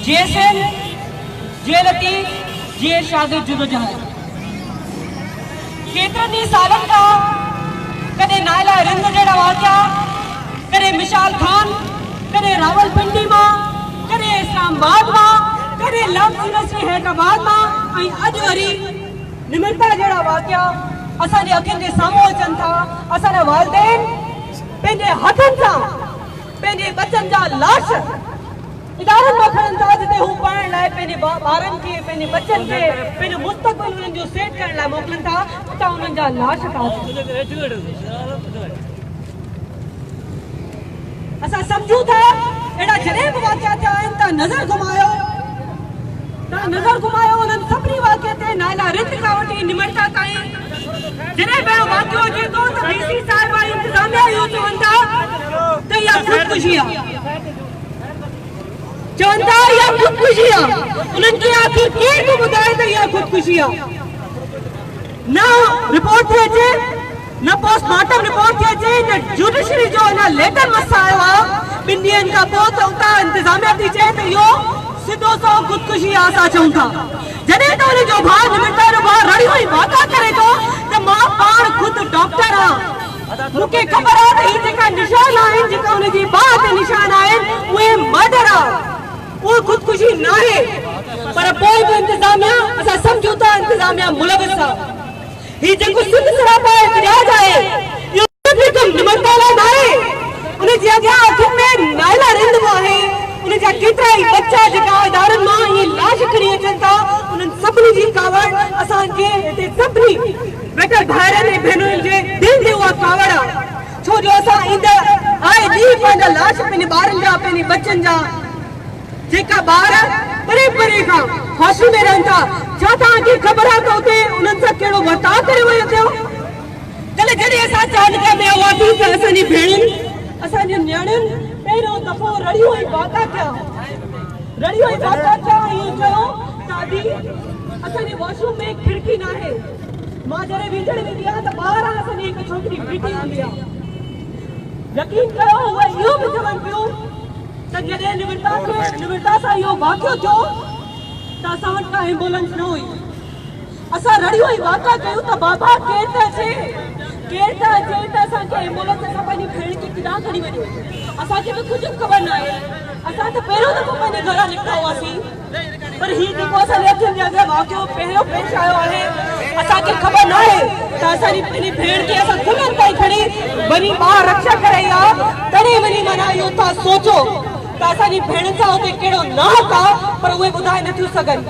Jason जे लतीफ़ जे शागिर्द जुदोजहद केतरनि सालन का कदे नायला रिंद जड़ा वाक़या कदे मिसाल खान कदे रावलपिंडी मां कदे इस्लामाबाद मां कदे लव यूनिवर्सिटी हैदराबाद मां ऐं अॼु वरी निमिरता जड़ा वाक़या असांजे अखियुनि जे साम्हूं अचनि था। असांजा वालिदैन पंहिंजे हथनि सां पंहिंजे बचनि जा लाश इदारनि में खणनि था जिते हू पढ़ण लाइ पंहिंजे ॿारनि खे पंहिंजे बचनि खे पंहिंजो मुस्तक़बिल उन्हनि जो सेट करण लाइ मोकिलनि था। उतां उन्हनि जा लाश था असां सम्झूं था अहिड़ा जॾहिं बि वाक़िया थिया आहिनि तव्हां नज़र घुमायो उन्हनि सभिनी वाक़िया ते नायला रिंद खां वठी निमिरता ताईं जॾहिं पहिरियों वाक़ियो अचे थो त डीसी साहिबा इंतिज़ामिया इहो चवनि था त इहा ख़ुदकुशी आहे उन्हनि खे आख़िर केरु थो ॿुधाए त इहा ख़ुदकुशी आहे। न रिपोर्ट थी अचे न पोस्टमार्टम रिपोर्ट थी अचे न जुडिशरी जो अञा लेटर मस आयो आहे 2 ॾींहंनि खां पोइ त उतां इंतिज़ामिया थी चए त इहो सिधो सो ख़ुदकुशी आहे। असां चऊं था जॾहिं त हुनजो भाउ निमिरता जो भाउ रड़ियो ई वाक़ा करे थो त मां पाण ख़ुदि डॉक्टर आहियां मूंखे ख़बर आहे त ही जेका निशान आहिनि जेका हुनजी बाहि ते निशान आहिनि उहे मर्डर आहे वो खुदकुशी ना है पर पोइ बि इंतिज़ामिया असां सम्झूं था इंतिज़ामिया मुलविस आहे। ही जेको सिंध सरापा एतिजाज आहे इहो सिर्फ़ु निमिरता लाइ न आहे उनजे अॻियां अखियुनि में नायला रिंद आहे उनजा केतिरा ई बच्चा जेका इदारनि मां इहे लाश खणी अचनि था उन्हनि सभिनी जी कावड़ असांजे हिते सभिनी वेठल भाइरनि ऐं भेनरुनि जे दिलि जी उहा कावड़ आहे छो जो असां ईंदड़ आए ॾींहुं पंहिंजा लाश पंहिंजे ॿारनि जा पंहिंजे बच्चनि जा जेका ॿार परे परे खां हॉस्टल में रहनि था छा तव्हांखे ख़बर आहे त उते उन्हनि सां कहिड़ो वर्ताव करे वियो थियो। कल्ह जॾहिं असां चांडका में हुआसीं त असांजी भेणुनि असांजी नियाणियुनि पहिरियों दफ़ो रड़ियो ऐं वाक़ा थिया इहो चयो दादी असांजे वॉशरूम में खिड़की न आहे मां जॾहिं विझण वेंदी आहियां त ॿाहिरां असांजी हिकु छोकिरी बीठी हूंदी आहे। यकीन कयो उहे इहो बि चवनि पियूं त जॾहिं निमिरता सां इहो वाक़ियो थियो त असां वटि का एम्बुलेंस न हुई असां रड़ियो ई वाक़ा कयूं त बाबा केरु त अचे त असांखे एम्बुलेंस असां पंहिंजी भेण खे किथां खणी वञूं असांखे त कुझु ख़बर न आहे असां त पहिरियों दफ़ो पंहिंजे घरां निकिता हुआसीं पर हीउ जेको असांजे अखियुनि जे अॻियां वाक़ियो पहिरियों पेश आयो आहे असांखे ख़बर न आहे त असांजी पंहिंजी भेण खे असां खुलनि ताईं खणी वञी ॿाहिरि रक्षा कराई आहे तॾहिं वञी माना इहो तव्हां सोचो त असांजी भेणुनि सां हुते कहिड़ो नाहक आहे पर उहे ॿुधाए नथियूं सघनि।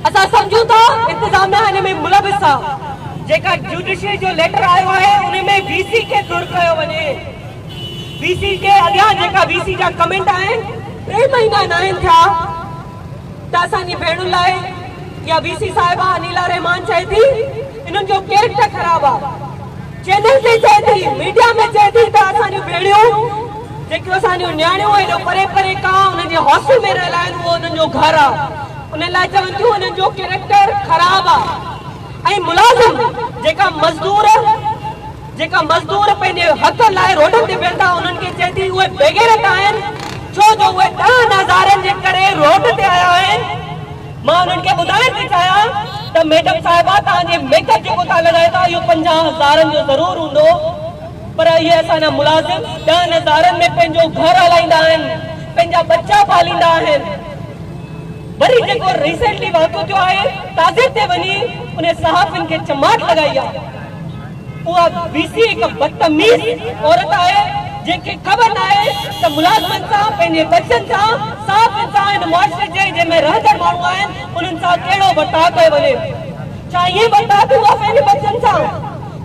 असां सम्झूं था इंतिज़ामिया हिन में मुलविस आहे जेका जुडिशरी जो लेटर आयो आहे उन में वीसी खे दूर कयो वञे वीसी के अॻियां जेका वीसी जा कमेंट आहिनि 3 महीना न आहिनि थिया त असांजी भेणुनि लाइ या वीसी साहिबा अनीला रहमान चए थी इन्हनि जो कैरेक्टर ख़राबु आहे चैनल ते चए थी मीडिया में चए थी त असांजूं भेणियूं जेकियूं असांजूं नियाणियूं हेॾो परे परे खां उन्हनि जे हॉस्टल में रहियल आहिनि उहो उन्हनि जो घर आहे उन लाइ चवनि थियूं उन्हनि जो कैरेक्टर ख़राबु आहे। ऐं मुलाज़िम जेका मज़दूर पंहिंजे हक़ लाइ रोडनि ते बीहनि था उन्हनि खे चए थी उहे बेग़ैरत आहिनि छो जो उहे 10,000 जे करे रोड ते आया आहिनि। मां उन्हनि खे ॿुधाइण थी चाहियां त मैडम साहिबा तव्हांजे मेकअप जेको तव्हां लॻायो था इहो 50,000 जो ज़रूरु हूंदो पर इहे असांजा मुलाज़िम 10,000 में पंहिंजो घर हलाईंदा आहिनि पंहिंजा बच्चा पालींदा आहिनि। वरी जेको रिसेंटली वाक़ियो थियो आहे ताज़े ते वञी उन सहाफ़ियुनि खे चमाट लॻाई आहे उहा वीसी हिकु बदतमीज़ औरत आहे जंहिंखे ख़बर न आहे त मुलाज़िमनि सां पंहिंजे बच्चनि सां साफ़ सां हिन मुआशरे जे जंहिंमें रहंदड़ माण्हू आहिनि उन्हनि सां कहिड़ो वर्ताव कयो वञे। छा ईअं वर्ताव थियो आहे पंहिंजे बच्चनि सां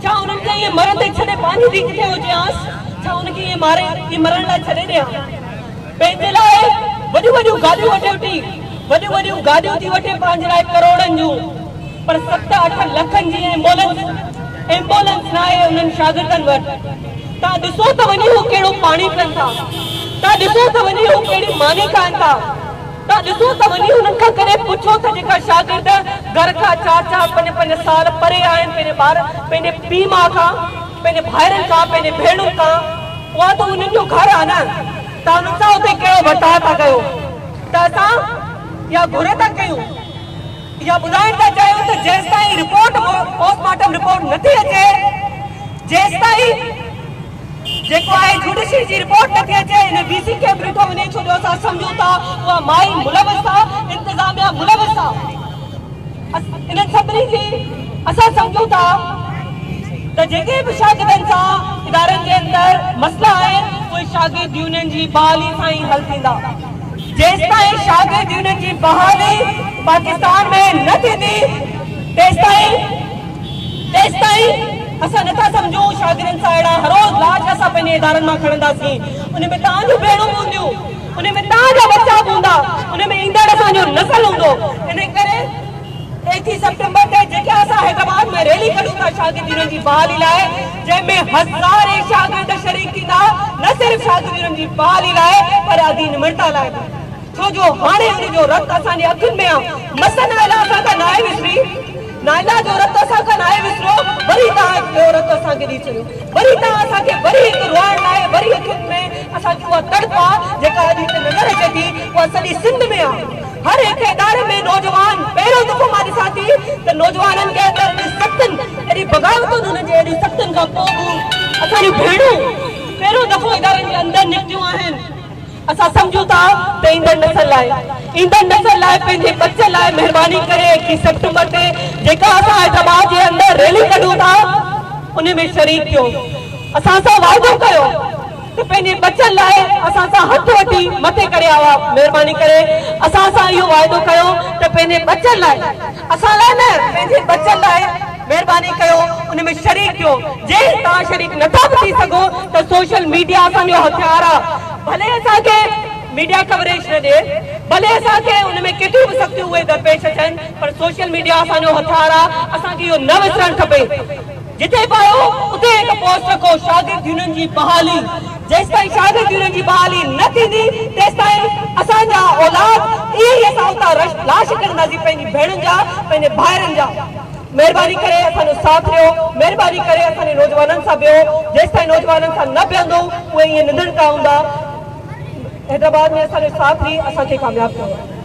छा उन्हनि खे ईअं मरंदे छॾे पंहिंजी धीउ किथे हुजेसि छा उनखे ईअं मरण लाइ छॾे ॾियां पंहिंजे लाइ वॾियूं गाॾियूं गाॾियूं थी वठे पंहिंजे लाइ करोड़नि जूं पर 7-8 लखनि जी एम्बुलेंस न आहे उन्हनि शागिर्दनि वटि। तव्हां ॾिसो त वञी हू कहिड़ो पाणी पीअनि था तव्हां ॾिसो त वञी हू कहिड़ी मानी खाइनि था तव्हां ॾिसो त वञी हुननि खां कॾहिं पुछो त जेका शागिर्द घर खां 4-4 5-5 साल परे आहिनि पंहिंजे ॿार पंहिंजे पीउ माउ खां पंहिंजे भाइरनि खां पंहिंजे भेणुनि खां उहा त उन्हनि जो घर आहे न तव्हां उन्हनि सां उते कहिड़ो बर्ताव था कयो त असां या घुर था कयूं या ॿुधाइण था चाहियूं त जेसि ताईं रिपोर्ट पोस्टमार्टम रिपोर्ट नथी अचे जेसि ताईं जेको आहे जुडिशरी जी रिपोर्ट नथी अचे हिन बीसी खे बि ॾिठो वञे छो जो असां सम्झूं था उहा माई मुलविस आहे इंतिज़ामिया मुलविस आहे इन्हनि सभिनी जी असां सम्झूं था त जेके बि शागिर्दनि सां इदारनि जे अंदरि मसइला आहिनि उहे शागिर्द यूनियन जी बहाली सां ई हल थींदा जेसि ताईं शागिर्द यूनियन जी बहाली पाकिस्तान में न थींदी तेसि ताईं असां नथा सम्झूं शागिर्दनि सां अहिड़ा हर रोज़ लाश असां पंहिंजे इदारनि मां खणंदासीं उन में तव्हांजूं भेणूं हूंदियूं उन में तव्हांजा बच्चा बि हूंदा उन में ईंदड़ असांजो नसल हूंदो इन करे 31 सितंबर ते जेके असां हैदराबाद में रैली कढूं था शागिर्द यूनियन जी बहाली लाइ जंहिंमें हज़ारे शागिर्द शरीक थींदा न सिर्फ़ शागिर्द यूनियन जी बहाली लाइ पर आदि निमरता लाइ छो जो हाणे उनजो रत असांजे अखियुनि में आहे मसन नाइला असां खां नाहे विसरी नाइला जो रत असां खां नाहे विसरो वरी तव्हां रत असांखे ॾेई छॾियो वरी तव्हां असांखे वरी हिकु रुअण लाइ वरी अखियुनि में असांखे उहा तड़प आहे जेका अॼु हिते नज़र अचे थी उहा सॼी सिंध में आहे हर हिकु इदारे में नौजवान पहिरियों दफ़ो मां ॾिसां थी त नौजवाननि खे अंदरि सख़्तनि एॾी बग़ावतुनि हुननि जे एॾी सख़्तनि खां पोइ बि असांजूं भेणूं पहिरियों दफ़ो इदारनि जे अंदरि निकितियूं आहिनि असां सम्झूं था त ईंदड़ नसल लाइ पंहिंजे बच्चनि लाइ महिरबानी करे 21 सितंबर ते जेका असां हैदराबाद जे अंदरि रैली कढूं था उन में शरीक थियो असां सां वाइदो कयो त पंहिंजे बच्चनि लाइ असां सां हथ वठी मथे करे आवा महिरबानी करे असां सां इहो वाइदो कयो त पंहिंजे बच्चनि लाइ असां लाइ न पंहिंजे बच्चनि लाइ महिरबानी कयो उन में शरीक थियो जे तव्हां शरीक नथा बि थी सघो त सोशल मीडिया असांजो हथियार आहे भले असांखे मीडिया कवरेज न ॾे भले असांखे उन में केतिरियूं बि सख़्तियूं उहे दरपेश अचनि पर सोशल मीडिया असांजो हथियार आहे असांखे इहो न विसरणु खपे जिथे पायो उते हिकु पोस्ट रखो शागिर्द यूनियन जी बहाली जेसि ताईं शागिर्द यूनियन जी बहाली न थींदी तेसि ताईं असांजा औलाद इहे ई असां उतां लाश कंदासीं पंहिंजी भेणुनि जा पंहिंजे भाइरनि जा महिरबानी करे असांजो साथ ॾियो महिरबानी करे असांजे नौजवाननि सां बीहो जेसि ताईं नौजवाननि सां न बीहंदो उहे ईअं निंदड़ता हूंदा हैदराबाद में असांजो साथ ॾेई असांखे कामयाबु कयो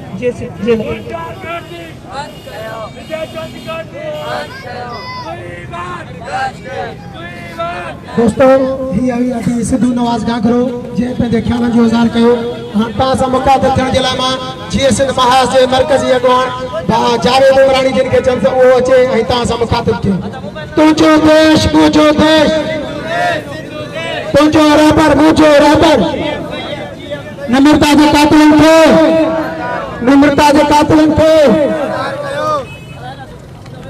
दोस्तों ही अभी सिद्धू नवाज़ घाघरो जे पंहिंजे ख्यालनि जो इज़हार कयो तव्हां सां मुखातिब थियण जे लाइ मां GSN महाज जे मर्कज़ी अॻुवान जावेद उमरानी जिन खे चवनि उहो अचे ऐं तव्हां सां मुखातिब थियो तुंहिंजो देश मुंहिंजो देश तुंहिंजो रहबर मुंहिंजो रहबर निम्रता जे कातिलनि खे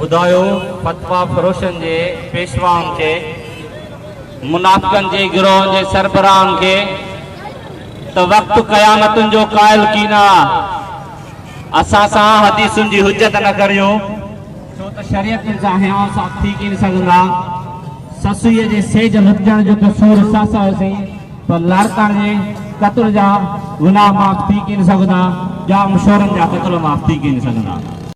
ॿुधायो फतवा फरोशनि जे पेशवाउनि खे मुनाफ़िक़नि जे गिरोहनि जे सरबराहनि खे त वक़्तु क़यामतुनि जो क़ाइल कीन आहे असां सां हदीसुनि जी हुजत न करियो छो त शरीयतुनि सां हियां साफ़ थी कीन सघंदा ससुईअ जे सेज लुटजण जो कसूर सासा हुयसीं पर लाड़काणे जे क़त्ल जा गुनाह माफ़ थी कीन सघंदा या मुशोरनि जा क़त्ल माफ़ थी कीन सघंदा